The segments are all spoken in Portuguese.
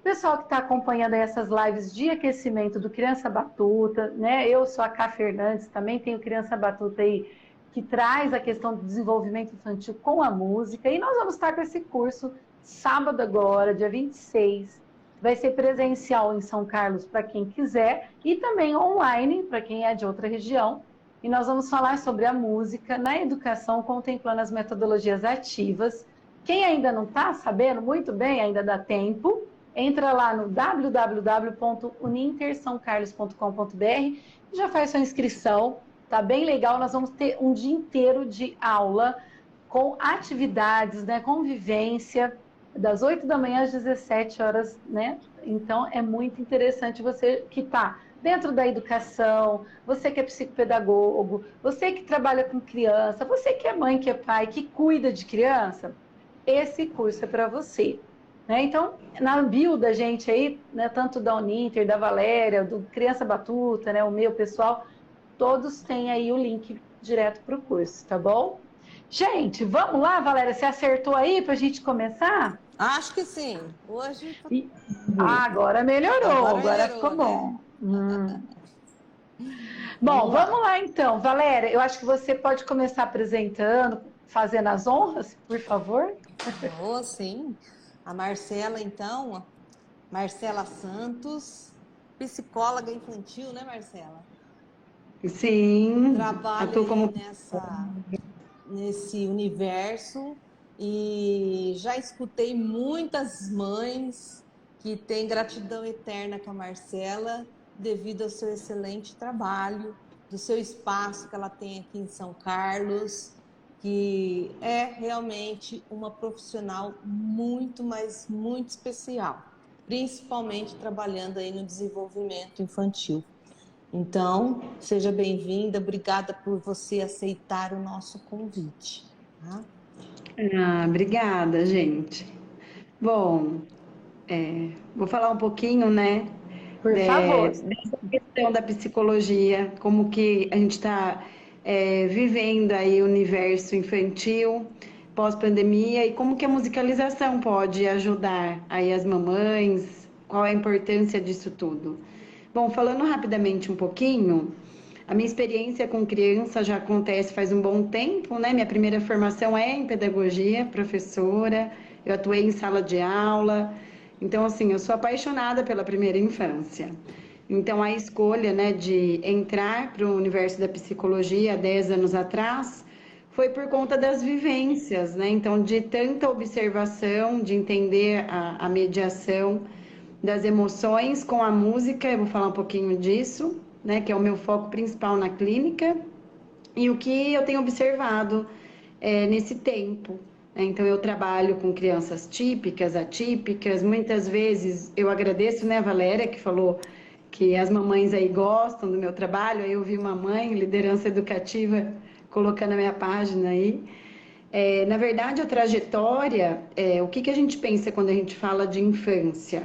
pessoal que está acompanhando aí essas lives de aquecimento do Criança Batuta, né? Eu sou a Cá Fernandes, também tenho Criança Batuta aí, que traz a questão do desenvolvimento infantil com a música. E nós vamos estar com esse curso sábado agora, dia 26. Vai ser presencial em São Carlos para quem quiser e também online para quem é de outra região. E nós vamos falar sobre a música na educação, contemplando as metodologias ativas. Quem ainda não está sabendo muito bem, ainda dá tempo, entra lá no www.unintersaocarlos.com.br e já faz sua inscrição. Tá bem legal, nós vamos ter um dia inteiro de aula com atividades, né, convivência, das 8 da manhã às 17 horas, né? Então é muito interessante você que está dentro da educação, você que é psicopedagogo, você que trabalha com criança, você que é mãe, que é pai, que cuida de criança, esse curso é para você. Né? Então, na bio da gente aí, né, tanto da Uninter, da Valéria, do Criança Batuta, né, o meu pessoal, todos têm aí o link direto para o curso, tá bom? Gente, vamos lá, Valéria, você acertou aí para a gente começar? Acho que sim. Hoje. Agora melhorou, agora melhorou, ficou né? bom. Bom, vamos lá então. Valéria, eu acho que você pode começar apresentando, fazendo as honras, por favor. Oh, sim. A Marcela, então, Marcela Santos, psicóloga infantil, né, Marcela? Sim, Trabalha atuo aí como... nesse universo e já escutei muitas mães que têm gratidão eterna com a Marcela devido ao seu excelente trabalho, do seu espaço que ela tem aqui em São Carlos, que é realmente uma profissional muito, mas muito especial, principalmente trabalhando aí no desenvolvimento infantil. Então, seja bem-vinda, obrigada por você aceitar o nosso convite. Tá? Obrigada, gente. Bom, vou falar um pouquinho, né, Por favor. dessa questão da psicologia, como que a gente está vivendo aí o universo infantil pós-pandemia e como que a musicalização pode ajudar aí as mamães, qual é a importância disso tudo. Bom, falando rapidamente um pouquinho, a minha experiência com criança já acontece faz um bom tempo, né? Minha primeira formação é em pedagogia, professora, eu atuei em sala de aula, então, assim, eu sou apaixonada pela primeira infância. Então, a escolha, né, de entrar para o universo da psicologia há 10 anos atrás foi por conta das vivências, né? Então, de tanta observação, de entender a mediação das emoções com a música, eu vou falar um pouquinho disso, né, que é o meu foco principal na clínica, e o que eu tenho observado nesse tempo. Né? Então, eu trabalho com crianças típicas, atípicas, muitas vezes eu agradeço, né, a Valéria, que falou que as mamães aí gostam do meu trabalho, aí eu vi uma mãe, liderança educativa, colocando a minha página aí. Na verdade, a trajetória, o que a gente pensa quando a gente fala de infância?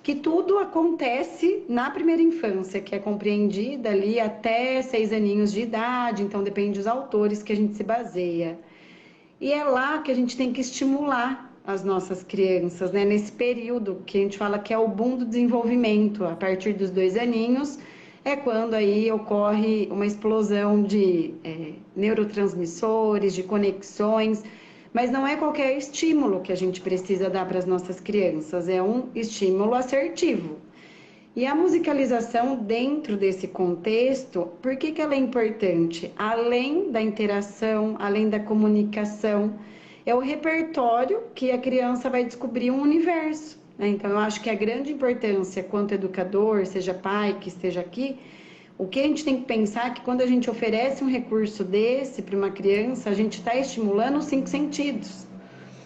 Que tudo acontece na primeira infância, que é compreendida ali até 6 aninhos de idade, então depende dos autores que a gente se baseia. E é lá que a gente tem que estimular as nossas crianças, né? Nesse período que a gente fala que é o boom do desenvolvimento, a partir dos 2 aninhos, é quando aí ocorre uma explosão de neurotransmissores, de conexões, mas não é qualquer estímulo que a gente precisa dar para as nossas crianças, é um estímulo assertivo. E a musicalização dentro desse contexto, por que ela é importante? Além da interação, além da comunicação, é o repertório que a criança vai descobrir um universo. Né? Então, eu acho que a grande importância, quanto educador, seja pai que esteja aqui, o que a gente tem que pensar é que quando a gente oferece um recurso desse para uma criança, a gente está estimulando os 5 sentidos.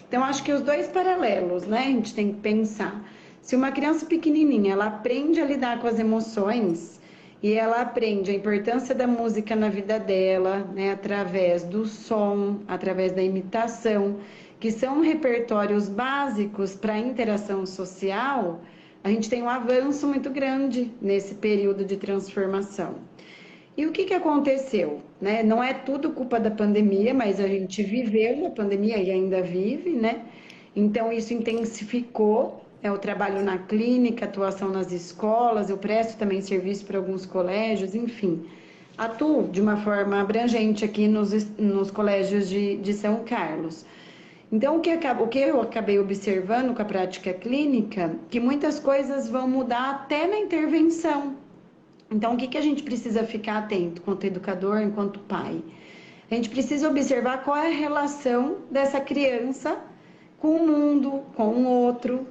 Então, acho que os dois paralelos, né? A gente tem que pensar. Se uma criança pequenininha, ela aprende a lidar com as emoções e ela aprende a importância da música na vida dela, né? Através do som, através da imitação, que são repertórios básicos para a interação social, a gente tem um avanço muito grande nesse período de transformação. E o que aconteceu? Né? Não é tudo culpa da pandemia, mas a gente viveu a pandemia e ainda vive, né? Então isso intensificou Eu trabalho na clínica, atuação nas escolas, eu presto também serviço para alguns colégios, enfim. Atuo de uma forma abrangente aqui nos colégios de São Carlos. Então, o que eu acabei observando com a prática clínica, que muitas coisas vão mudar até na intervenção. Então, o que a gente precisa ficar atento, enquanto educador, enquanto pai? A gente precisa observar qual é a relação dessa criança com o mundo, com o outro.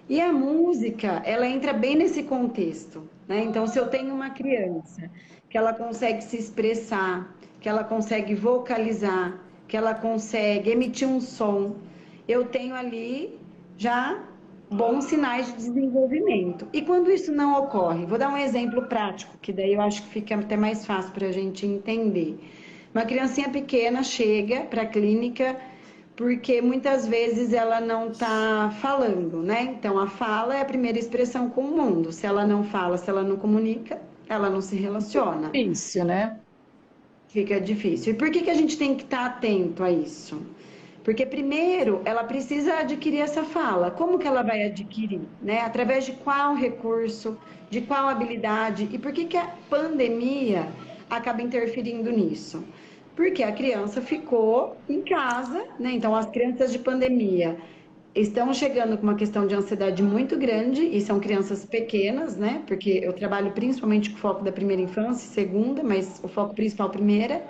E a música, ela entra bem nesse contexto, né? Então, se eu tenho uma criança que ela consegue se expressar, que ela consegue vocalizar, que ela consegue emitir um som, eu tenho ali já bons sinais de desenvolvimento. E quando isso não ocorre, vou dar um exemplo prático, que daí eu acho que fica até mais fácil para a gente entender. Uma criancinha pequena chega para a clínica porque muitas vezes ela não está falando, né? Então a fala é a primeira expressão com o mundo. Se ela não fala, se ela não comunica, ela não se relaciona. Difícil, né? Fica difícil. E por que a gente tem que estar atento a isso? Porque primeiro ela precisa adquirir essa fala. Como que ela vai adquirir? Né? Através de qual recurso, de qual habilidade? E por que a pandemia acaba interferindo nisso? Porque a criança ficou em casa, né? Então as crianças de pandemia estão chegando com uma questão de ansiedade muito grande, e são crianças pequenas, né? Porque eu trabalho principalmente com o foco da primeira infância e segunda, mas o foco principal primeira.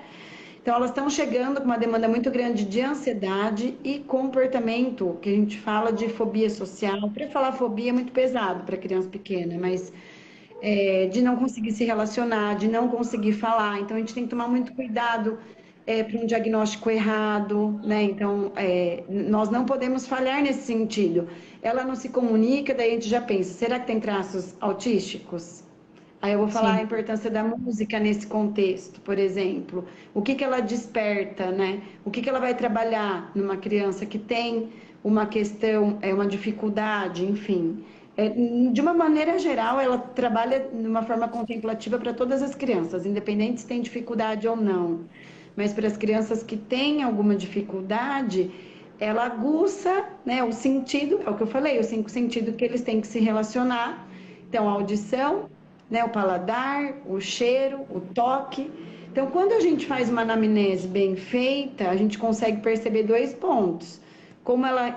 Então elas estão chegando com uma demanda muito grande de ansiedade e comportamento, que a gente fala de fobia social. Para falar fobia é muito pesado para criança pequena, mas de não conseguir se relacionar, de não conseguir falar. Então a gente tem que tomar muito cuidado para um diagnóstico errado, né? Então, nós não podemos falhar nesse sentido. Ela não se comunica, daí a gente já pensa, será que tem traços autísticos? Aí eu vou falar a importância da música nesse contexto, por exemplo. O que ela desperta, né? O que ela vai trabalhar numa criança que tem uma questão, uma dificuldade, enfim. De uma maneira geral, ela trabalha de uma forma contemplativa para todas as crianças, independente se tem dificuldade ou não. Mas para as crianças que têm alguma dificuldade, ela aguça, né, o sentido, é o que eu falei, os 5 sentidos que eles têm que se relacionar. Então, a audição, né, o paladar, o cheiro, o toque. Então, quando a gente faz uma anamnese bem feita, a gente consegue perceber 2 pontos. Como ela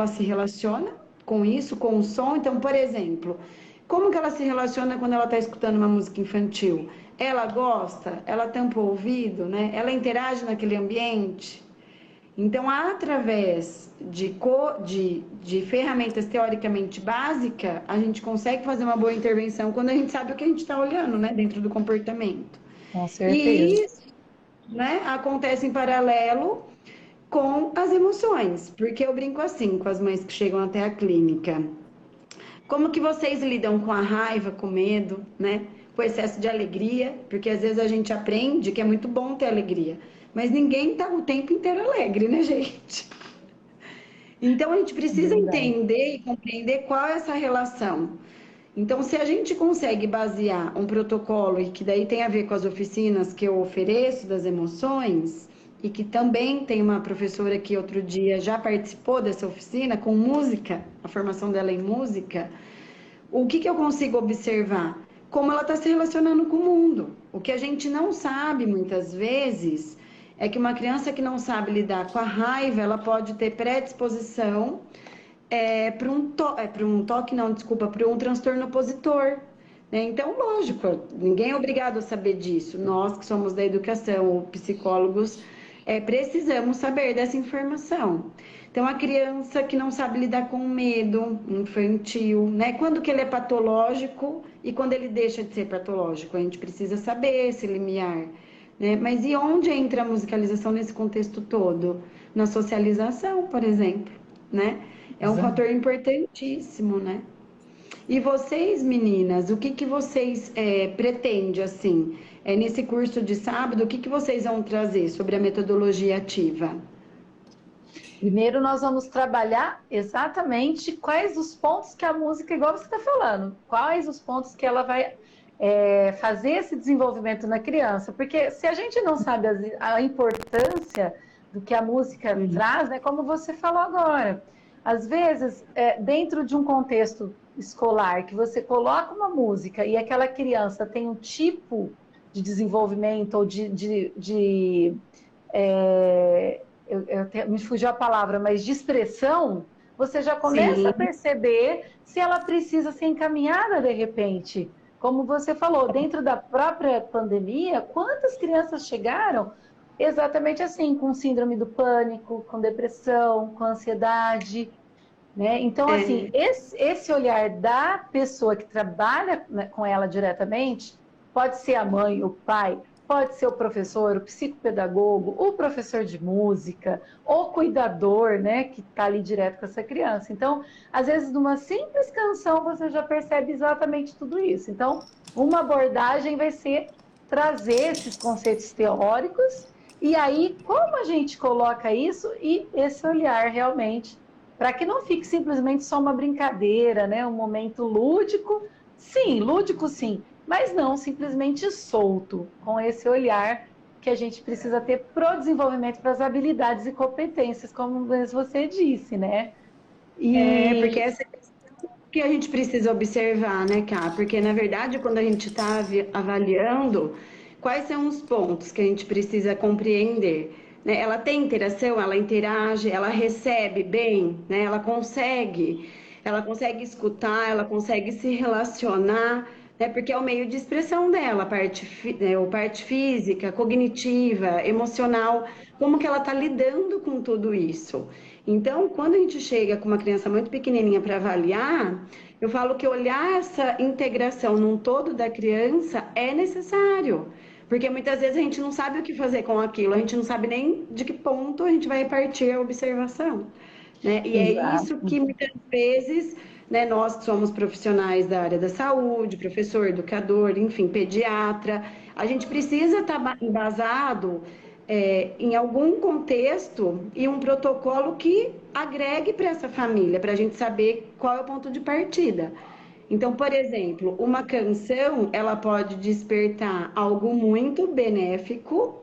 se relaciona com isso, com o som. Então, por exemplo, como que ela se relaciona quando ela está escutando uma música infantil? Ela gosta? Ela tampa o ouvido, né? Ela interage naquele ambiente? Então, através de ferramentas teoricamente básicas, a gente consegue fazer uma boa intervenção quando a gente sabe o que a gente está olhando, né? Dentro do comportamento. Com certeza. E isso, né, acontece em paralelo com as emoções, porque eu brinco assim com as mães que chegam até a clínica. Como que vocês lidam com a raiva, com o medo, né? Com o excesso de alegria, porque às vezes a gente aprende que é muito bom ter alegria, mas ninguém está o tempo inteiro alegre, né, gente? Então a gente precisa entender e compreender qual é essa relação. Então, se a gente consegue basear um protocolo, e que daí tem a ver com as oficinas que eu ofereço das emoções, e que também tem uma professora que outro dia já participou dessa oficina com música, a formação dela em música, o que eu consigo observar? Como ela está se relacionando com o mundo. O que a gente não sabe muitas vezes é que uma criança que não sabe lidar com a raiva, ela pode ter predisposição para um transtorno opositor. Né? Então, lógico, ninguém é obrigado a saber disso. Nós que somos da educação, ou psicólogos, precisamos saber dessa informação. Então, a criança que não sabe lidar com o medo infantil, né? Quando que ele é patológico e quando ele deixa de ser patológico? A gente precisa saber esse limiar. Né? Mas e onde entra a musicalização nesse contexto todo? Na socialização, por exemplo, né? É um fator importantíssimo, né? E vocês, meninas, o que vocês pretendem, assim, nesse curso de sábado, o que vocês vão trazer sobre a metodologia ativa? Primeiro, nós vamos trabalhar exatamente quais os pontos que a música, igual você está falando, quais os pontos que ela vai fazer esse desenvolvimento na criança. Porque se a gente não sabe a importância do que a música traz, né, como você falou agora, Às vezes, dentro de um contexto escolar, que você coloca uma música e aquela criança tem um tipo de desenvolvimento ou me fugiu a palavra, mas de expressão, você já começa a Sim, perceber se ela precisa ser encaminhada de repente. Como você falou, dentro da própria pandemia, quantas crianças chegaram exatamente assim, com síndrome do pânico, com depressão, com ansiedade, né? Então, assim, é, esse olhar da pessoa que trabalha, né, com ela diretamente, pode ser a mãe, o pai, pode ser o professor, o psicopedagogo, o professor de música, o cuidador, né, que está ali direto com essa criança. Então, às vezes, numa simples canção, você já percebe exatamente tudo isso. Então, uma abordagem vai ser trazer esses conceitos teóricos e aí, como a gente coloca isso e esse olhar realmente para que não fique simplesmente só uma brincadeira, né? Um momento lúdico sim, mas não simplesmente solto, com esse olhar que a gente precisa ter para o desenvolvimento, para as habilidades e competências, como você disse, né? porque E essa que a gente precisa observar, né, Cá? Porque, na verdade, quando a gente está avaliando, quais são os pontos que a gente precisa compreender? Né? Ela tem interação, ela interage, ela recebe bem, né? Ela consegue escutar, ela consegue se relacionar, né? Porque é o meio de expressão dela, a parte física, cognitiva, emocional, como que ela está lidando com tudo isso. Então, quando a gente chega com uma criança muito pequenininha para avaliar, eu falo que olhar essa integração num todo da criança é necessário, porque muitas vezes a gente não sabe o que fazer com aquilo, a gente não sabe nem de que ponto a gente vai partir a observação, né? E é isso exato. que muitas vezes, né, nós que somos profissionais da área da saúde, professor, educador, enfim, pediatra, a gente precisa estar embasado em algum contexto e um protocolo que agregue para essa família, para a gente saber qual é o ponto de partida. Então, por exemplo, uma canção, ela pode despertar algo muito benéfico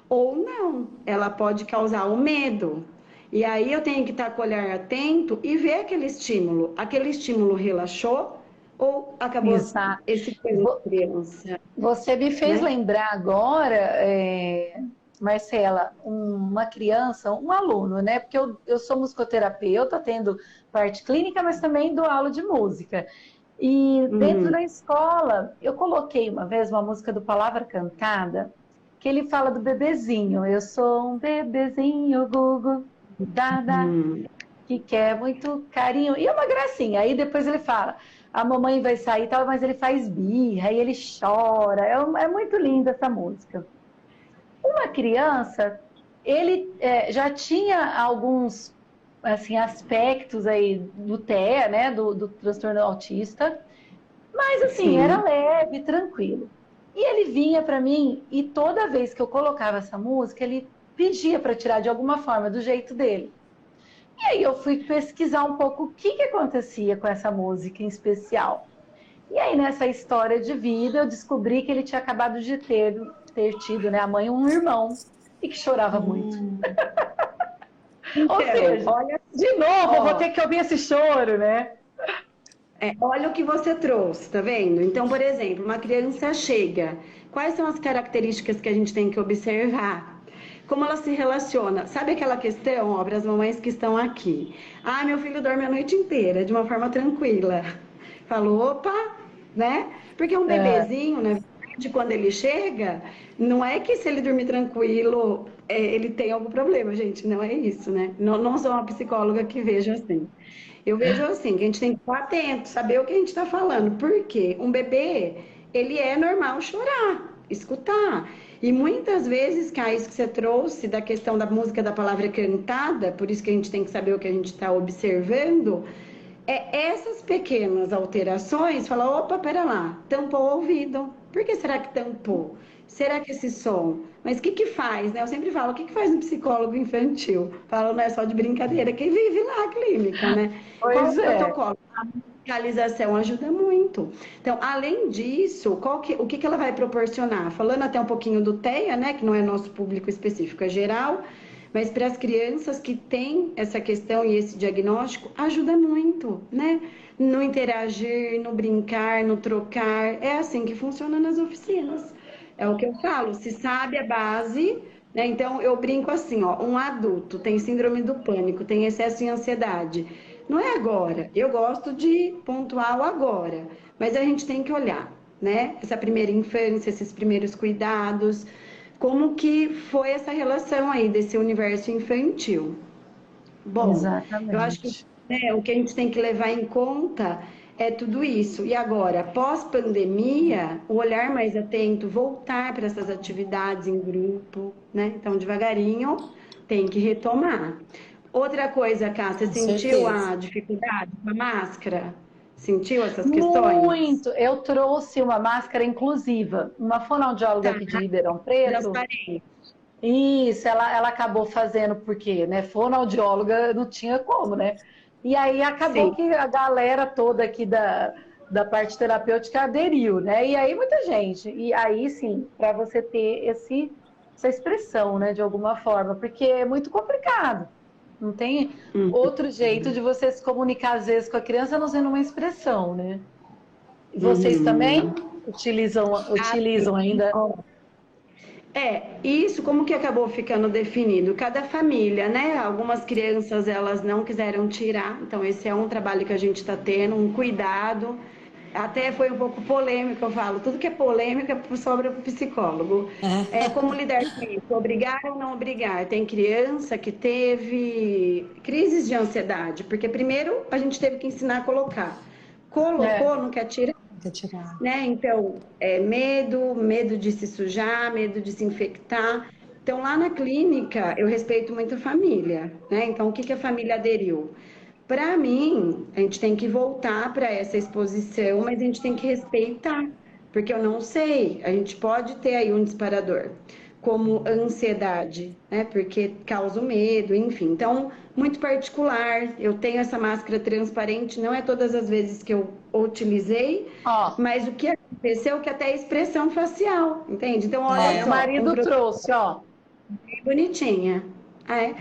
ou não, ela pode causar o medo. E aí eu tenho que estar com o olhar atento e ver aquele estímulo. Aquele estímulo relaxou ou acabou Exato. excitando a criança, Você me fez né? lembrar agora, Marcela, uma criança, um aluno, né? Porque eu sou musicoterapeuta, tendo parte clínica, mas também dou aula de música. E dentro Uhum. da escola, eu coloquei uma vez uma música do Palavra Cantada, que ele fala do bebezinho. Eu sou um bebezinho, Gugu, dada, Uhum. que quer muito carinho. E é uma gracinha. Aí depois ele fala, a mamãe vai sair e tal, mas ele faz birra, e ele chora. É muito linda essa música. Uma criança, ele já tinha alguns assim, aspectos aí do TEA, né, do transtorno autista, mas assim, era Sim. leve, tranquilo. E ele vinha para mim e toda vez que eu colocava essa música, ele pedia para tirar de alguma forma, do jeito dele. E aí eu fui pesquisar um pouco o que acontecia com essa música em especial. E aí nessa história de vida eu descobri que ele tinha acabado de ter tido, né, a mãe um irmão e que chorava muito. Hum. Ou Então, seja, de novo eu vou ó, ter que ouvir esse choro, né? olha o que você trouxe, tá vendo? Então, por exemplo, uma criança chega, quais são as características que a gente tem que observar? Como ela se relaciona? Sabe aquela questão, ó, para as mamães que estão aqui? Ah, meu filho dorme a noite inteira, de uma forma tranquila. Falou, opa, né? Porque um É, bebezinho, né? De quando ele chega, não é que se ele dormir tranquilo, ele tem algum problema, gente. Não é isso, né? Não, não sou uma psicóloga que vejo assim. Eu vejo assim, que a gente tem que estar atento, saber o que a gente está falando. Por quê? Um bebê, ele é normal chorar, escutar. E muitas vezes, que é isso que você trouxe da questão da música da palavra cantada, por isso que a gente tem que saber o que a gente está observando, essas pequenas alterações, fala, opa, pera lá, tampou o ouvido. Por que será que tampou? Será que esse som? Mas o que que faz, né? Eu sempre falo, o que que faz um psicólogo infantil? Falo, não é só de brincadeira, quem vive lá a clínica, né? Qual pois o é. protocolo? A musicalização ajuda muito. Então, além disso, o que que ela vai proporcionar? Falando até um pouquinho do TEA, né? Que não é nosso público específico, é geral. mas para as crianças que têm essa questão e esse diagnóstico, ajuda muito, né? No interagir, no brincar, no trocar. É assim que funciona nas oficinas. É o que eu falo, se sabe a base, né? Então eu brinco assim, ó, um adulto tem síndrome do pânico, tem excesso de ansiedade. Não é agora. Eu gosto de pontuar o agora, mas a gente tem que olhar, né? Essa primeira infância, esses primeiros cuidados, como que foi essa relação aí desse universo infantil. Bom, eu acho que, Exatamente. né, o que a gente tem que levar em conta é tudo isso. E agora, pós-pandemia, o olhar mais atento, voltar para essas atividades em grupo, né? Então, devagarinho, tem que retomar. Outra coisa, Cá, você Com sentiu certeza. a dificuldade com a máscara? Sentiu essas questões? Muito! Eu trouxe uma máscara inclusiva, uma fonoaudióloga Tá, aqui de Ribeirão Preto. transparente. Isso, ela acabou fazendo, porque, né, fonoaudióloga não tinha como, né? E aí acabou Sim. que a galera toda aqui da parte terapêutica aderiu, né? E aí muita gente. E aí sim, para você ter essa expressão, né, de alguma forma, porque é muito complicado. Não tem outro jeito de você se comunicar, às vezes, com a criança, não sendo uma expressão, né? E vocês também Uhum. utilizam Assim, ainda? ó, isso como que acabou ficando definido? Cada família, né? Algumas crianças elas não quiseram tirar, então esse é um trabalho que a gente está tendo, um cuidado. Até foi um pouco polêmico, eu falo, tudo que é polêmica sobra para o psicólogo. É, como lidar com isso? Obrigar ou não obrigar? Tem criança que teve crises de ansiedade, porque primeiro a gente teve que ensinar a colocar. É, Colocou, não quer tirar, Quer tirar. né? Então, medo de se sujar, medo de se infectar. Então, lá na clínica, eu respeito muito a família, né? Então, o que que a família aderiu? Para mim, a gente tem que voltar para essa exposição, mas a gente tem que respeitar, porque eu não sei, a gente pode ter aí um disparador, como ansiedade, né? Porque causa o medo, enfim. Então, muito particular. Eu tenho essa máscara transparente, não é todas as vezes que eu utilizei, ó, mas o que aconteceu é que até a expressão facial, entende? Então, olha ó, meu É, só, um marido produto trouxe, ó. bonitinha. É.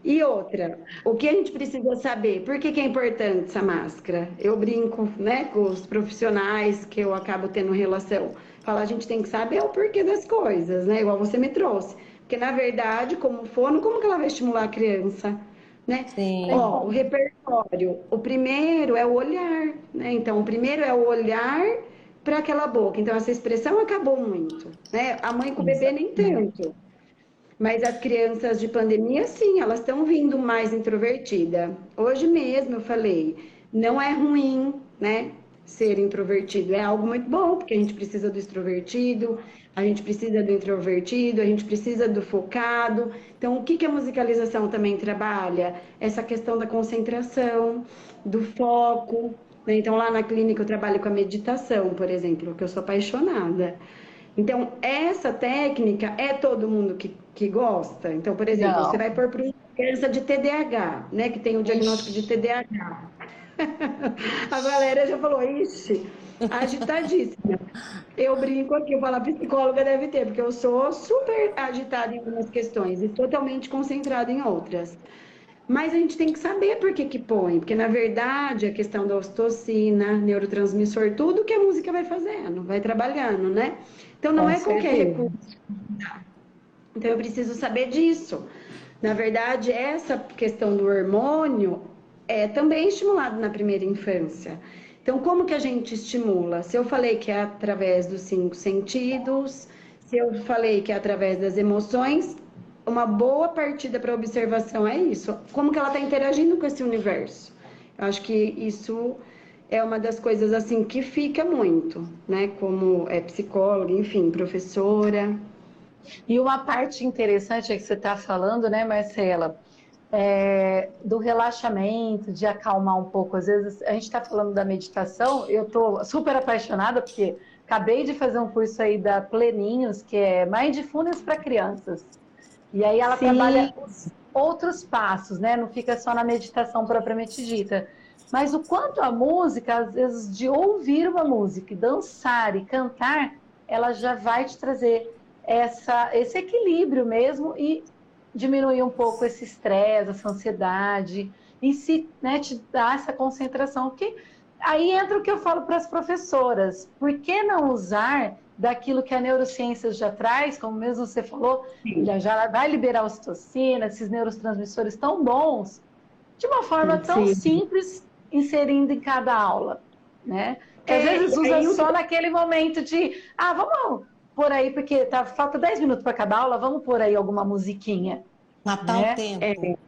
E outra, o que a gente precisa saber? Por que que é importante essa máscara? Eu brinco, né, com os profissionais que eu acabo tendo relação. Falo, a gente tem que saber o porquê das coisas, né? Igual você me trouxe. Porque, na verdade, como fono, como que ela vai estimular a criança? Né? sim, Ó, o repertório. O primeiro é o olhar, né? Então, o primeiro é o olhar para aquela boca. Então, essa expressão acabou muito, né? A mãe com o bebê nem tanto. Mas as crianças de pandemia, sim, elas estão vindo mais introvertida. Hoje mesmo eu falei, não é ruim, né, ser introvertido, é algo muito bom, porque a gente precisa do extrovertido, a gente precisa do introvertido, a gente precisa do focado. Então, o que que a musicalização também trabalha? Essa questão da concentração, do foco, né? Então, lá na clínica eu trabalho com a meditação, por exemplo, que eu sou apaixonada. Então, essa técnica é todo mundo que gosta. Então, por exemplo, você Não. vai pôr para uma criança de TDAH, né, que tem o diagnóstico de ixi, TDAH. A Valéria já falou, ixi, agitadíssima. Eu brinco aqui, eu falo, a psicóloga deve ter, porque eu sou super agitada em algumas questões e totalmente concentrada em outras. Mas a gente tem que saber por que que põe, porque na verdade a questão da ocitocina, neurotransmissor, tudo que a música vai fazendo, vai trabalhando, né? Então não Com é qualquer certeza. recurso. Então eu preciso saber disso. Na verdade, essa questão do hormônio é também estimulado na primeira infância. Então, como que a gente estimula? Se eu falei que é através dos cinco sentidos, se eu falei que é através das emoções, uma boa partida para observação é isso. Como que ela está interagindo com esse universo? Eu acho que isso é uma das coisas assim que fica muito, né? Como é psicóloga, enfim, professora. E uma parte interessante é que você está falando, né, Marcela, do relaxamento, de acalmar um pouco. Às vezes a gente está falando da meditação, eu estou super apaixonada porque acabei de fazer um curso aí da Pleninhos, que é Mindfulness para crianças. E aí ela Sim, trabalha os outros passos, né? Não fica só na meditação propriamente dita. Mas o quanto a música, às vezes, de ouvir uma música, e dançar e cantar, ela já vai te trazer esse equilíbrio mesmo e diminuir um pouco esse estresse, essa ansiedade, em si, né, te dar essa concentração. Que aí entra o que eu falo para as professoras: por que não usar daquilo que a neurociência já traz, como mesmo você falou, já vai liberar ocitocina, esses neurotransmissores tão bons, de uma forma tão Sim. simples, inserindo em cada aula, né? Que às vezes usa só naquele momento de, vamos por aí, porque falta 10 minutos para cada aula, vamos por aí alguma musiquinha. Matar o tempo.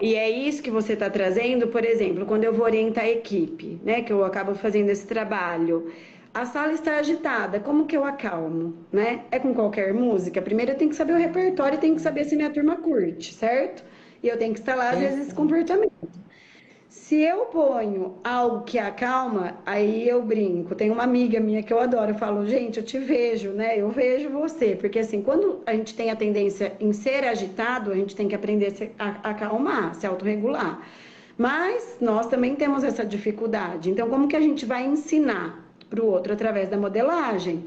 E é isso que você está trazendo, por exemplo, quando eu vou orientar a equipe, né, que eu acabo fazendo esse trabalho. A sala está agitada, como que eu acalmo, né? É com qualquer música? Primeiro eu tenho que saber o repertório e tenho que saber se minha turma curte, certo? E eu tenho que instalar, às vezes, esse comportamento. Se eu ponho algo que acalma, aí eu brinco. Tem uma amiga minha que eu adoro, eu falo, gente, eu te vejo, né? Eu vejo você. Porque assim, quando a gente tem a tendência em ser agitado, a gente tem que aprender a acalmar, se autorregular. Mas nós também temos essa dificuldade. Então, como que a gente vai ensinar para o outro através da modelagem?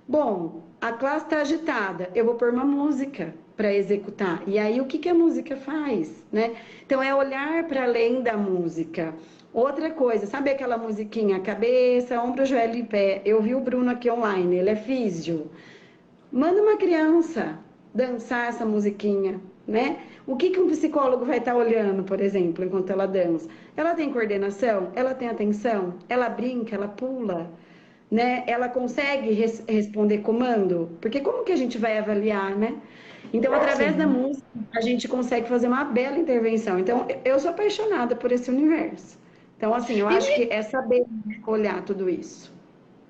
Bom, a classe está agitada, eu vou pôr uma música para executar. E aí, o que que a música faz, né? Então, é olhar para além da música. Outra coisa, sabe aquela musiquinha? Cabeça, ombro, joelho e pé. Eu vi o Bruno aqui online, ele é físio. Manda uma criança dançar essa musiquinha, né? O que que um psicólogo vai estar olhando, por exemplo, enquanto ela dança? Ela tem coordenação? Ela tem atenção? Ela brinca? Ela pula? Né? Ela consegue responder comando? Porque como que a gente vai avaliar, né? Então, através da música, a gente consegue fazer uma bela intervenção. Então, eu sou apaixonada por esse universo. Então, assim, eu acho que é saber olhar tudo isso.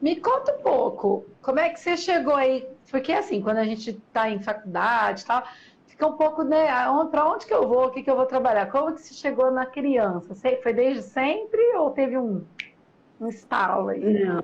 Me conta um pouco, como é que você chegou aí? Porque assim, quando a gente está em faculdade e tal, fica um pouco, né, para onde que eu vou, o que que eu vou trabalhar? Como que você chegou na criança? Foi desde sempre ou teve um estalo aí? Não.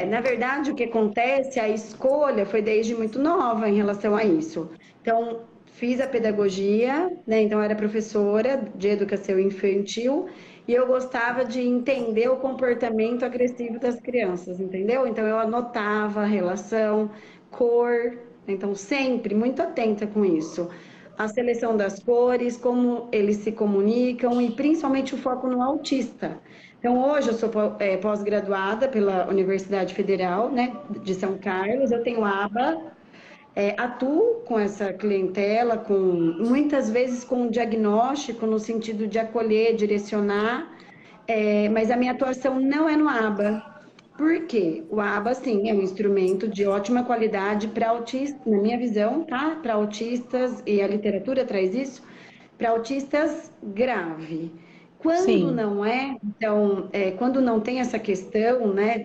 Na verdade, o que acontece, a escolha foi desde muito nova em relação a isso. Então, fiz a pedagogia, né? Então, era professora de educação infantil e eu gostava de entender o comportamento agressivo das crianças, entendeu? Então, eu anotava a relação, cor, então, sempre muito atenta com isso. A seleção das cores, como eles se comunicam e principalmente o foco no autista. Então, hoje eu sou pós-graduada pela Universidade Federal, né, de São Carlos, eu tenho aba, atuo com essa clientela, muitas vezes com um diagnóstico no sentido de acolher, direcionar, mas a minha atuação não é no aba. Por quê? O aba, sim, é um instrumento de ótima qualidade para autistas, na minha visão, tá? Para autistas, e a literatura traz isso, para autistas grave. Quando não é, então, quando não tem essa questão, né,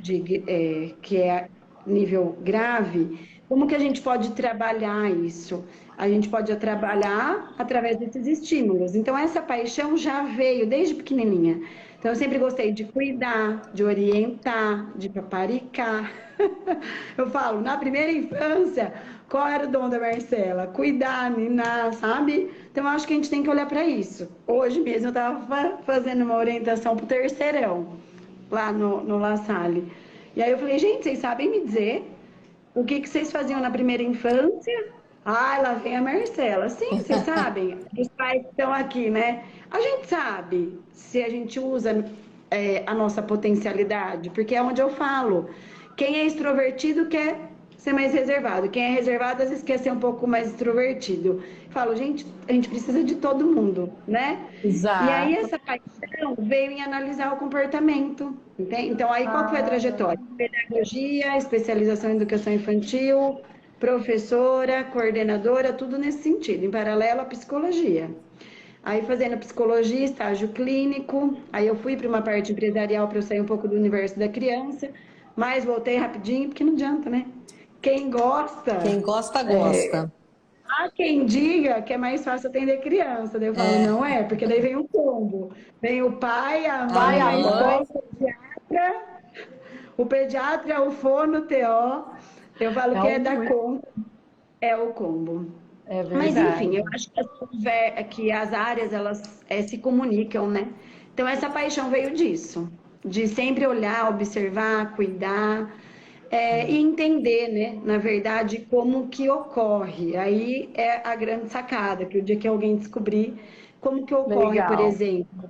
que é nível grave, como que a gente pode trabalhar isso? A gente pode trabalhar através desses estímulos. Então, essa paixão já veio desde pequenininha. Então, eu sempre gostei de cuidar, de orientar, de paparicar. Eu falo, na primeira infância, qual era o dom da Marcela? Cuidar, ninar, sabe? Então, eu acho que a gente tem que olhar para isso. Hoje mesmo, eu estava fazendo uma orientação para o terceirão, lá no La Salle. E aí eu falei, gente, vocês sabem me dizer o que vocês faziam na primeira infância? Lá vem a Marcela. Sim, vocês sabem, os pais que estão aqui, né? A gente sabe se a gente usa a nossa potencialidade, porque é onde eu falo. Quem é extrovertido quer ser mais reservado. Quem é reservado, às vezes, quer ser um pouco mais extrovertido. Falo, gente, a gente precisa de todo mundo, né? Exato. E aí, essa paixão veio em analisar o comportamento. Entende? Então, aí, qual foi a trajetória? Pedagogia, especialização em educação infantil, professora, coordenadora, tudo nesse sentido, em paralelo à psicologia. Aí, fazendo psicologia, estágio clínico, aí eu fui para uma parte empresarial para eu sair um pouco do universo da criança, mas voltei rapidinho, porque não adianta, né? Quem gosta... Quem gosta, gosta. Há quem diga que é mais fácil atender criança. Daí eu falo, não é, porque daí vem um combo. Vem o pai, a mãe, a escola, o pediatra, o fono, o TO. Eu falo que é da conta, é o combo. É verdade. Mas enfim, eu acho que as áreas, elas se comunicam, né? Então essa paixão veio disso. De sempre olhar, observar, cuidar. e entender, né, na verdade, como que ocorre. Aí é a grande sacada, que o dia que alguém descobrir como que ocorre, por Legal. exemplo,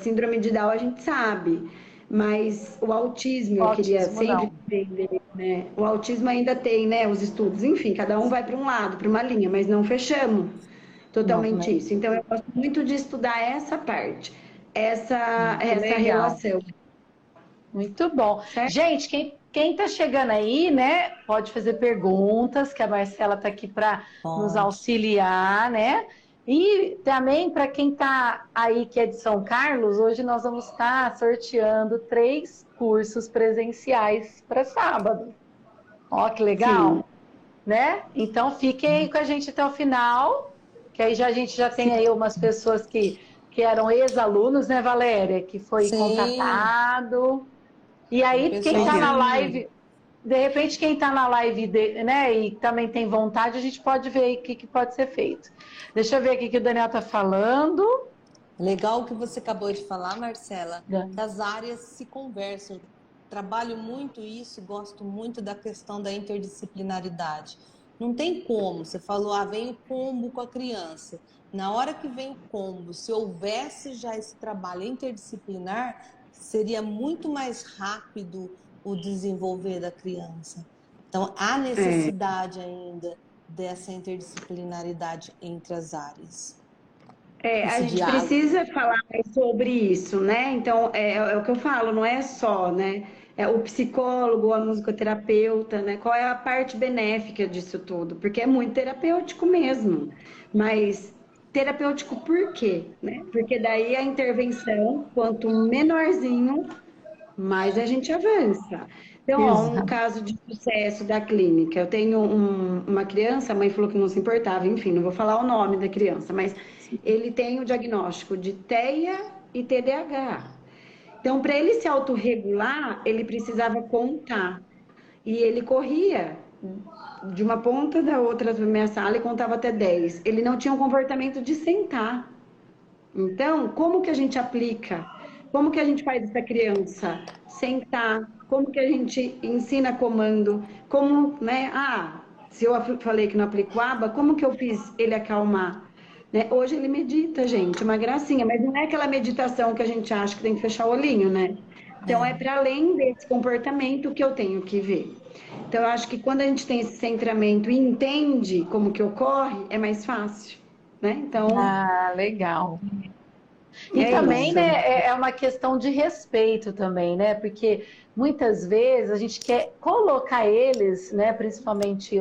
síndrome de Down a gente sabe, mas o autismo O eu queria autismo sempre não. entender, né? O autismo ainda tem, né, os estudos, enfim, cada um vai para um lado, para uma linha, mas não fechamos Não, totalmente né? isso. Então eu gosto muito de estudar essa parte, Muito essa legal. relação, Muito bom. certo? Gente, quem tá chegando aí, né, pode fazer perguntas, que a Marcela tá aqui para nos Pode. auxiliar, né? E também para quem tá aí que é de São Carlos, hoje nós vamos estar sorteando 3 cursos presenciais para sábado. Ó, que Sim, legal, né? Então fiquem aí com a gente até o final, que aí já a gente já tem sim, aí umas pessoas que eram ex-alunos, né, Valéria, que foi Sim, contatado. E tem aí, quem está na legal. pessoalzinho. live, de repente, quem está na live, né, e também tem vontade, a gente pode ver o que pode ser feito. Deixa eu ver aqui o que o Daniel está falando. Legal o que você acabou de falar, Marcela, Da- que as áreas se conversam. Trabalho muito isso, gosto muito da questão da interdisciplinaridade. Não tem como, você falou, vem o combo com a criança. Na hora que vem o combo, se houvesse já esse trabalho interdisciplinar, seria muito mais rápido o desenvolver da criança. Então, há É. necessidade ainda dessa interdisciplinaridade entre as áreas, A esse gente diálogo. precisa falar mais sobre isso, né? Então, é o que eu falo, não é só, né? É o psicólogo, a musicoterapeuta, né? Qual é a parte benéfica disso tudo? Porque é muito terapêutico mesmo. Mas terapêutico por quê? Né? Porque daí a intervenção, quanto menorzinho, mais a gente avança. Então, ó, um Exato. caso de sucesso da clínica. Eu tenho uma criança, a mãe falou que não se importava, enfim, não vou falar o nome da criança, mas ele tem o diagnóstico de TEA e TDAH. Então, para ele se autorregular, ele precisava contar. E ele corria de uma ponta da outra da minha sala e contava até 10. Ele não tinha um comportamento de sentar. Então, como que a gente aplica? Como que a gente faz essa criança sentar? Como que a gente ensina comando? Como, né? Se eu falei que não aplico aba, como que eu fiz ele acalmar? Né? Hoje ele medita, gente, uma gracinha, mas não é aquela meditação que a gente acha que tem que fechar o olhinho, né? Então, é para além desse comportamento que eu tenho que ver. Então, eu acho que quando a gente tem esse centramento e entende como que ocorre, é mais fácil, né? Então, Ah, legal. E é também, né, isso. é uma questão de respeito também, né? Porque muitas vezes a gente quer colocar eles, né, principalmente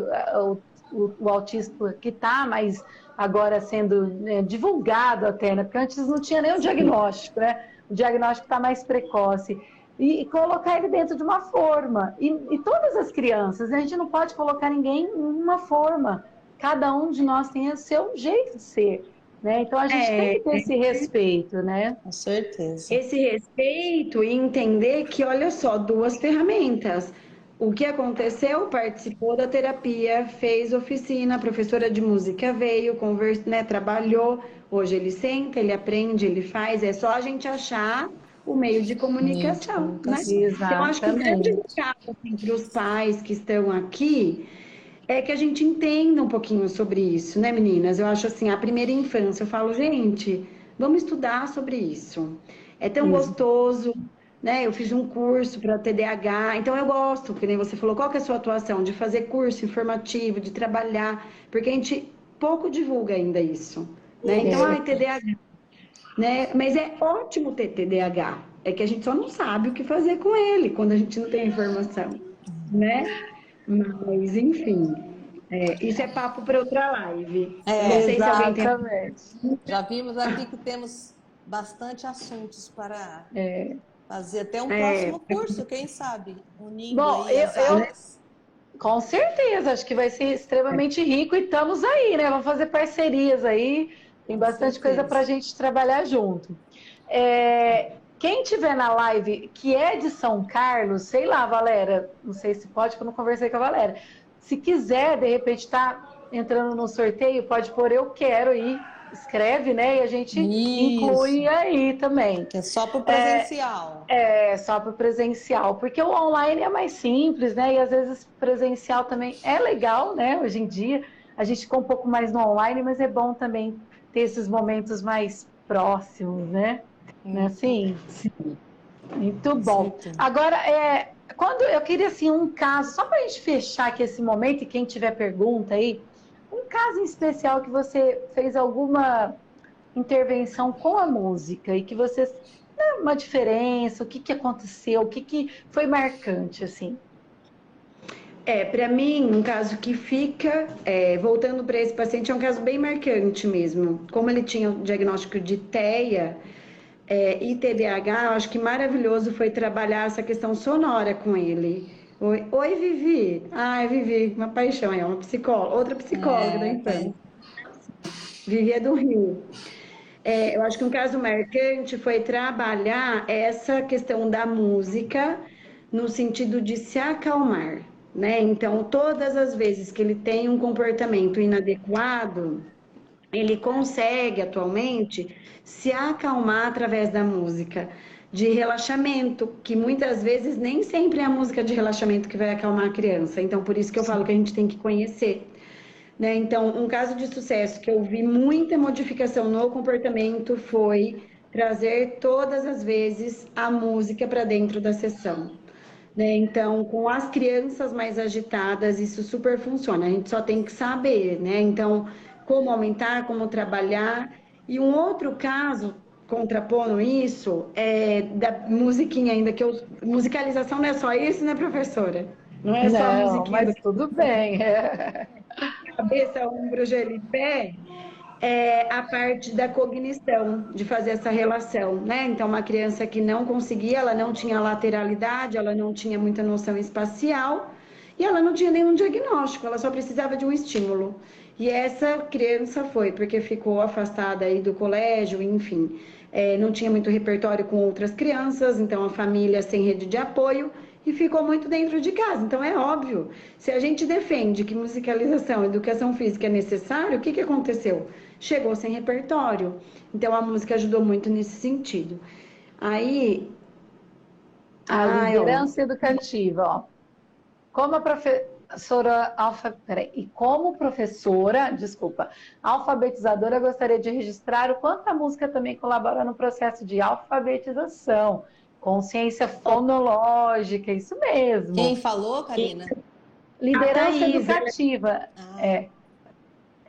o autista que está mais agora sendo, né, divulgado até, né? Porque antes não tinha nenhum diagnóstico, né? O diagnóstico está mais precoce. E colocar ele dentro de uma forma. E todas as crianças, né, a gente não pode colocar ninguém em uma forma. Cada um de nós tem o seu jeito de ser. Né? Então a gente tem É, que ter esse respeito, né? Com certeza. esse respeito e entender que, olha só, duas ferramentas. O que aconteceu? Participou da terapia, fez oficina, a professora de música veio, conversa, né, trabalhou. Hoje ele senta, ele aprende, ele faz. É só a gente achar o meio de Meio de comunicação, né? comunicação. Então, acho que o grande Exatamente. recado assim, para os pais que estão aqui é que a gente entenda um pouquinho sobre isso, né, meninas? Eu acho assim, a primeira infância, eu falo, gente, vamos estudar sobre isso. É tão Isso. gostoso, né? Eu fiz um curso para TDAH, então eu gosto, porque nem você falou, qual que é a sua atuação? De fazer curso informativo, de trabalhar, porque a gente pouco divulga ainda isso, né? Então, É, TDAH, né? Mas é ótimo ter TDAH, é que a gente só não sabe o que fazer com ele quando a gente não tem informação, né? Mas, enfim, isso é papo para outra live. Eu não É, sei se alguém tem. exatamente. já vimos aqui que temos bastante assuntos para É. fazer até um É, próximo curso, quem sabe, unindo Bom, aí as eu áreas. com certeza acho que vai ser extremamente rico e estamos aí, né? Vamos fazer parcerias aí. Tem Com bastante coisa para a certeza. gente trabalhar junto. Quem tiver na live que é de São Carlos, sei lá, Valéria, não sei se pode, porque eu não conversei com a Valéria. Se quiser, de repente, estar entrando no sorteio, pode pôr eu quero ir, escreve, né? E a gente Isso. inclui aí também. Que é só para o presencial. Só para o presencial, porque o online é mais simples, né? E às vezes presencial também é legal, né? Hoje em dia a gente ficou um pouco mais no online, mas é bom também ter esses momentos mais próximos, né? Assim, muito bom. Sim. Agora, quando eu queria assim um caso, só para a gente fechar aqui esse momento, e quem tiver pergunta aí, um caso em especial que você fez alguma intervenção com a música e que você uma diferença, o que aconteceu, o que foi marcante, assim? Para mim, um caso que fica, voltando para esse paciente, é um caso bem marcante mesmo. Como ele tinha o diagnóstico de TEA e TDAH, eu acho que maravilhoso foi trabalhar essa questão sonora com ele. Oi, Vivi. Ai, Vivi, uma paixão, é uma psicóloga, outra psicóloga da infância. Vivi é do Rio. Eu acho que um caso marcante foi trabalhar essa questão da música no sentido de se acalmar, né? Então, todas as vezes que ele tem um comportamento inadequado, ele consegue atualmente se acalmar através da música de relaxamento, que muitas vezes nem sempre é a música de relaxamento que vai acalmar a criança. Então, por isso que eu falo que a gente tem que conhecer. Né? Então, um caso de sucesso que eu vi muita modificação no comportamento foi trazer todas as vezes a música para dentro da sessão. Né? Então, com as crianças mais agitadas, isso super funciona. A gente só tem que saber, né? Então, como aumentar, como trabalhar. E um outro caso, contrapondo isso, é da musiquinha ainda, musicalização não é só isso, né, professora? Não é só a Não, musiquinha mas tudo bem. cabeça, ombro, joelho e pé, a parte da cognição, de fazer essa relação, né? Então, uma criança que não conseguia, ela não tinha lateralidade, ela não tinha muita noção espacial e ela não tinha nenhum diagnóstico, ela só precisava de um estímulo. E essa criança foi, porque ficou afastada aí do colégio, enfim, não tinha muito repertório com outras crianças, então a família sem rede de apoio e ficou muito dentro de casa. Então é óbvio, se a gente defende que musicalização, educação física é necessário, o que aconteceu? Chegou sem repertório. Então a música ajudou muito nesse sentido. Aí. A liderança educativa, ó. Como a professora alfabetizadora, gostaria de registrar o quanto a música também colabora no processo de alfabetização, consciência fonológica, isso mesmo. Quem falou, Karina? Liderança educativa.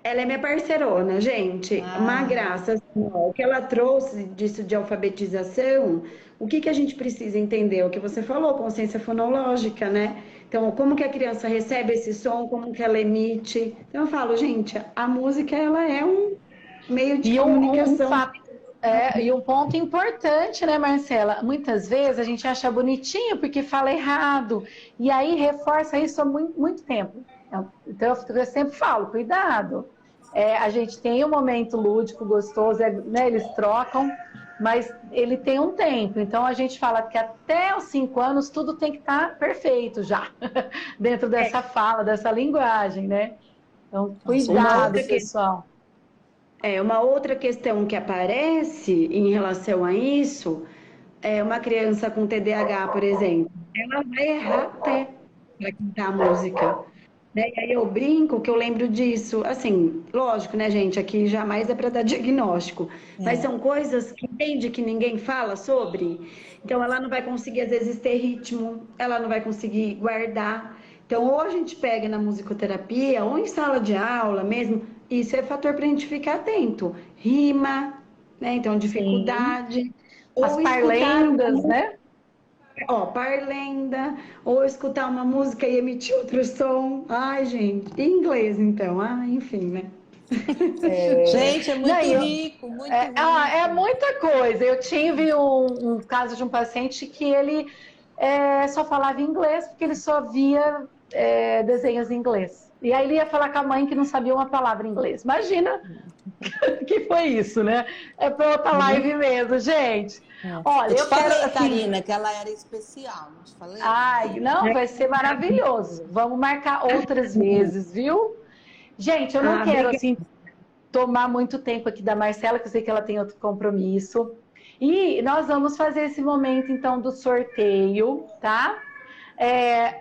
Ela é minha parceirona, gente. Uma graça. Assim, o que ela trouxe disso de alfabetização, o que a gente precisa entender? O que você falou, consciência fonológica, né? Então, como que a criança recebe esse som, como que ela emite. Então, eu falo, gente, a música, ela é um meio de comunicação. E um ponto importante, né, Marcela? Muitas vezes a gente acha bonitinho porque fala errado. E aí reforça isso há muito tempo. Então, eu sempre falo, cuidado. A gente tem um momento lúdico, gostoso, né, eles trocam, mas ele tem um tempo. Então, a gente fala que até os 5 anos tudo tem que estar perfeito já, dentro dessa fala, dessa linguagem, né? Então, cuidado, pessoal. Uma outra questão que aparece em relação a isso é uma criança com TDAH, por exemplo, ela vai errar até para cantar a música. Né? E aí eu brinco que eu lembro disso, assim, lógico, né, gente? Aqui jamais é para dar diagnóstico, mas são coisas que entende que ninguém fala sobre. Então ela não vai conseguir, às vezes, ter ritmo, ela não vai conseguir guardar. Então, ou a gente pega na musicoterapia, ou em sala de aula mesmo, isso é fator para a gente ficar atento. Rima, né? Então, dificuldade. Sim. As parlendas, né? Parlenda, ou escutar uma música e emitir outro som. Ai, gente, em inglês, então. Enfim, né? Gente, é muito rico, muito rico. É muita coisa. Eu tive um caso de um paciente que ele só falava inglês porque ele só via desenhos em inglês. E aí ele ia falar com a mãe que não sabia uma palavra em inglês. Imagina que foi isso, né? É para outra live mesmo, gente. Olha, eu falei, quero, Karina, que ela era especial, não te falei? Ai, não, vai ser maravilhoso. Vamos marcar outras vezes, viu? Gente, eu não quero, assim, tomar muito tempo aqui da Marcela, que eu sei que ela tem outro compromisso. E nós vamos fazer esse momento, então, do sorteio, tá?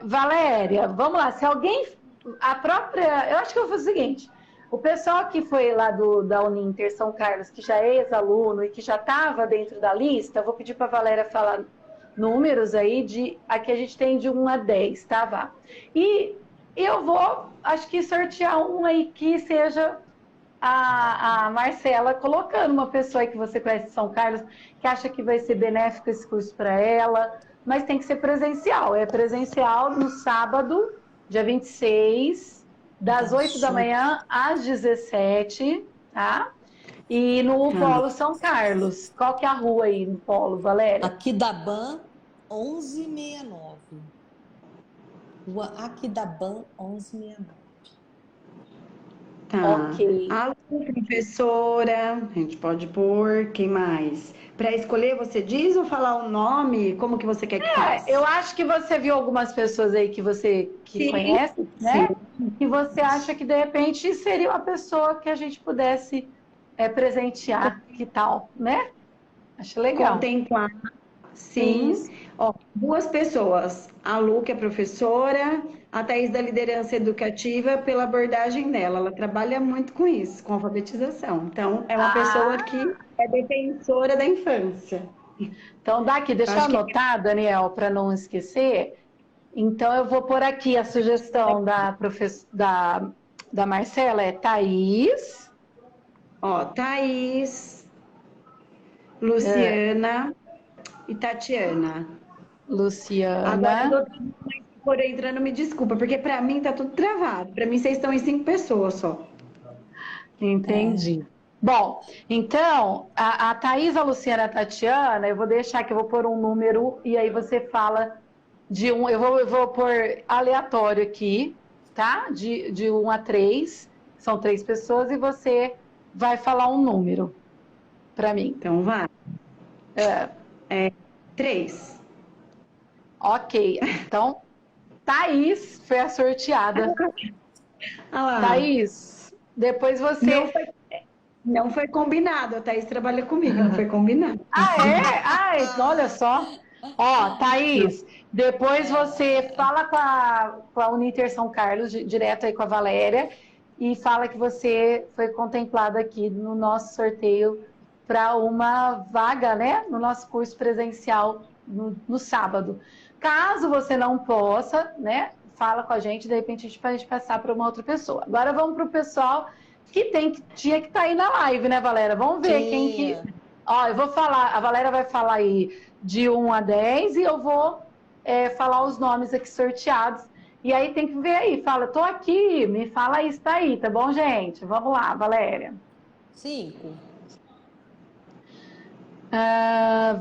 Valéria, vamos lá. Se alguém... Eu acho que eu vou fazer o seguinte. O pessoal que foi lá da Uninter São Carlos, que já é ex-aluno e que já estava dentro da lista, eu vou pedir para a Valéria falar números aí, aqui a gente tem de 1 a 10, tá, Vá? E eu vou, acho que sortear um aí que seja a Marcela, colocando uma pessoa aí que você conhece de São Carlos, que acha que vai ser benéfico esse curso para ela, mas tem que ser presencial. É presencial no sábado, dia 26, das 8 da manhã às 17, tá? E no Polo São Carlos. Qual que é a rua aí no Polo, Valéria? Aquidaban 1169. Rua Aquidaban 1169. Tá. Ok. A professora, a gente pode pôr, quem mais? Para escolher, você diz ou falar o nome? Como que você quer que faça? Eu acho que você viu algumas pessoas aí que você Sim, conhece, né? sim. Que você acha que de repente seria uma pessoa que a gente pudesse presentear, que tal, né? Acho legal. Contemplar. Sim. Isso. Ó, 2 pessoas. A Lu, que é professora, a Thaís da liderança educativa, pela abordagem dela. Ela trabalha muito com isso, com alfabetização. Então, é uma pessoa que é defensora da infância. Então, daqui, deixa eu anotar, Daniel, para não esquecer. Então, eu vou pôr aqui a sugestão da Marcela, é Thaís. Ó, Thaís, Luciana e Tatiana. Luciana. Agora, as outras mães que foram entrando, me desculpa, porque para mim tá tudo travado. Para mim, vocês estão em 5 pessoas só. Entendi. Bom, então, a Thaís, a Luciana e a Tatiana, eu vou deixar que eu vou pôr um número e aí você fala de um. Eu vou pôr aleatório aqui, tá? De 1 a 3. São 3 pessoas e você vai falar um número para mim. Então, vai. 3. Ok. Então, Thaís foi a sorteada. Olha lá. Thaís, depois você. Não foi combinado. A Thaís trabalha comigo, não foi combinado. Ah, é? Ai, olha só. Ó, Thaís, depois você fala com a Uninter São Carlos, direto aí com a Valéria, e fala que você foi contemplada aqui no nosso sorteio para uma vaga, né? No nosso curso presencial no sábado. Caso você não possa, né? Fala com a gente, de repente a gente pode passar para uma outra pessoa. Agora vamos para o pessoal que tinha que estar aí na live, né, Valéria? Vamos ver quem que... Ó, eu vou falar, a Valéria vai falar aí de 1 a 10 e eu vou falar os nomes aqui sorteados. E aí tem que ver aí, fala, tô aqui, me fala aí, está aí, tá bom, gente? Vamos lá, Valéria. 5.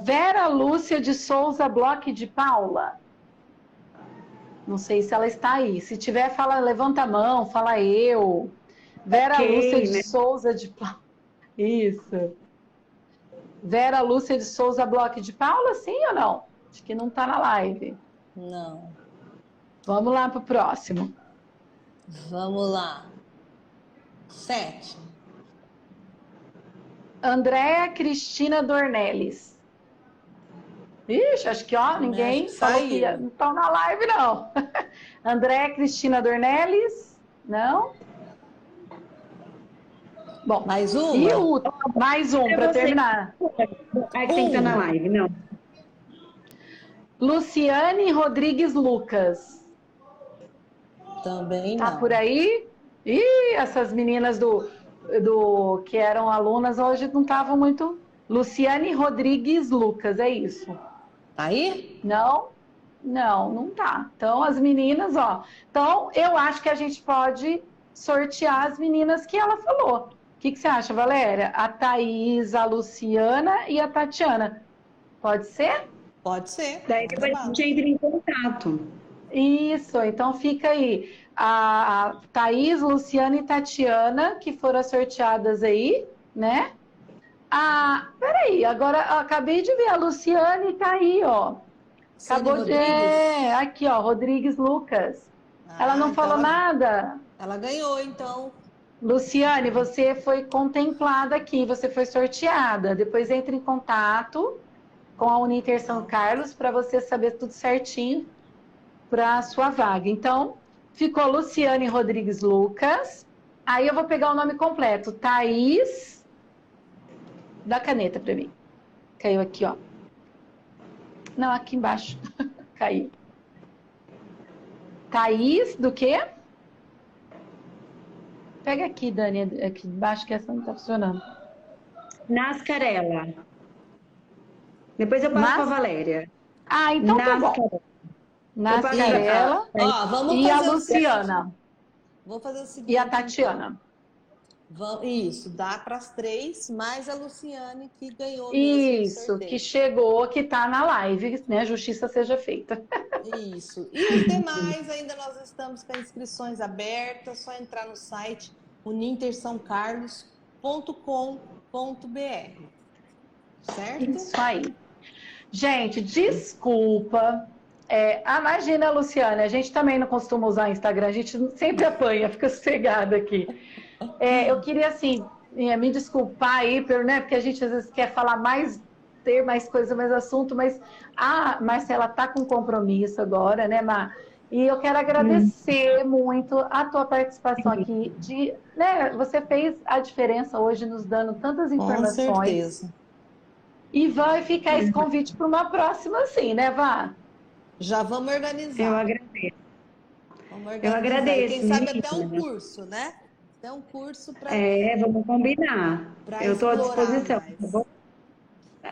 Vera Lúcia de Souza Bloch de Paula. Não sei se ela está aí. Se tiver, fala, levanta a mão, fala eu. Vera Lúcia de Souza de Paula. Isso. Vera Lúcia de Souza Bloch de Paula, sim ou não? Acho que não está na live. Não. Vamos lá para o próximo. Vamos lá. 7. Andréa Cristina Dornelles. Ixi, acho que ninguém falou que não estão na live, não. Andréa Cristina Dornelles? Não? Bom, mais uma? E mais um para terminar. Ai, quem tá na live, não. Luciane Rodrigues Lucas. Também não. Tá por aí? Ih, essas meninas que eram alunas hoje não estavam muito. Luciane Rodrigues Lucas, é isso. Tá aí? Não? Não tá. Então, as meninas, ó. Então, eu acho que a gente pode sortear as meninas que ela falou. O que você acha, Valéria? A Thaís, a Luciana e a Tatiana. Pode ser? Pode ser. Daí depois a gente entra em contato. Isso, então fica aí. A Thaís, Luciana e Tatiana, que foram sorteadas aí, né? Peraí, agora acabei de ver, a Luciane tá aí, ó. Acabou de. Aqui, ó, Rodrigues Lucas. Ela não falou nada. Ela ganhou, então. Luciane, você foi contemplada aqui, você foi sorteada. Depois entre em contato com a Uninter São Carlos para você saber tudo certinho para a sua vaga. Então, ficou Luciane Rodrigues Lucas. Aí eu vou pegar o nome completo. Thaís. Dá caneta para mim. Caiu aqui, ó. Não, aqui embaixo. Caiu. Thaís do quê? Pega aqui, Dani, aqui embaixo, que essa não tá funcionando. Nascarella. Depois eu passo para a Valéria. Ah, então tá bom. Nascarella Ó, vamos e a fazer Luciana. Vou fazer o seguinte. E a Tatiana. Isso, dá para as 3, mais a Luciane que ganhou Isso, que chegou, que tá na live, né? Justiça seja feita. Isso. E os demais, ainda nós estamos com as inscrições abertas, só entrar no site unintersaoccarlos.com.br. Certo? Isso aí. Gente, desculpa. Imagina, Luciana, a gente também não costuma usar Instagram, a gente sempre apanha, fica sossegada aqui. Eu queria, assim, me desculpar aí, né, porque a gente às vezes quer falar mais, ter mais coisa, mais assunto, mas a Marcela tá com compromisso agora, né, Mar? E eu quero agradecer muito a tua participação aqui. Né, você fez a diferença hoje, nos dando tantas informações. Com certeza. E vai ficar esse convite para uma próxima, sim, né, Vá? Já vamos organizar. Eu agradeço. Vamos organizar. Eu agradeço. Quem sabe até um curso, né? Até um curso para. Vamos combinar. Eu estou à disposição. Tá bom?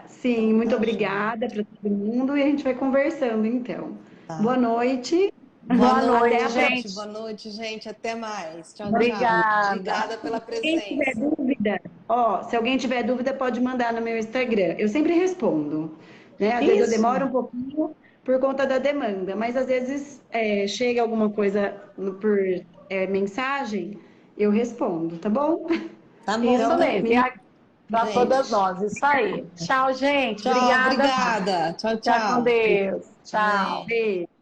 Sim, então, muito obrigada para todo mundo e a gente vai conversando, então. Tá. Boa noite. Boa noite, gente. Boa noite, gente. Até mais. Tchau, obrigada. Tchau. Obrigada pela presença. Se tiver dúvida, se alguém tiver dúvida, pode mandar no meu Instagram. Eu sempre respondo. Né? Às vezes eu demoro um pouquinho por conta da demanda, mas às vezes chega alguma coisa por mensagem, eu respondo, tá bom? Tá bom. Isso mesmo. Para todas nós. Isso aí. Tchau, gente. Tchau, obrigada. Tchau, tchau. Tchau com Deus. Tchau. Beijo.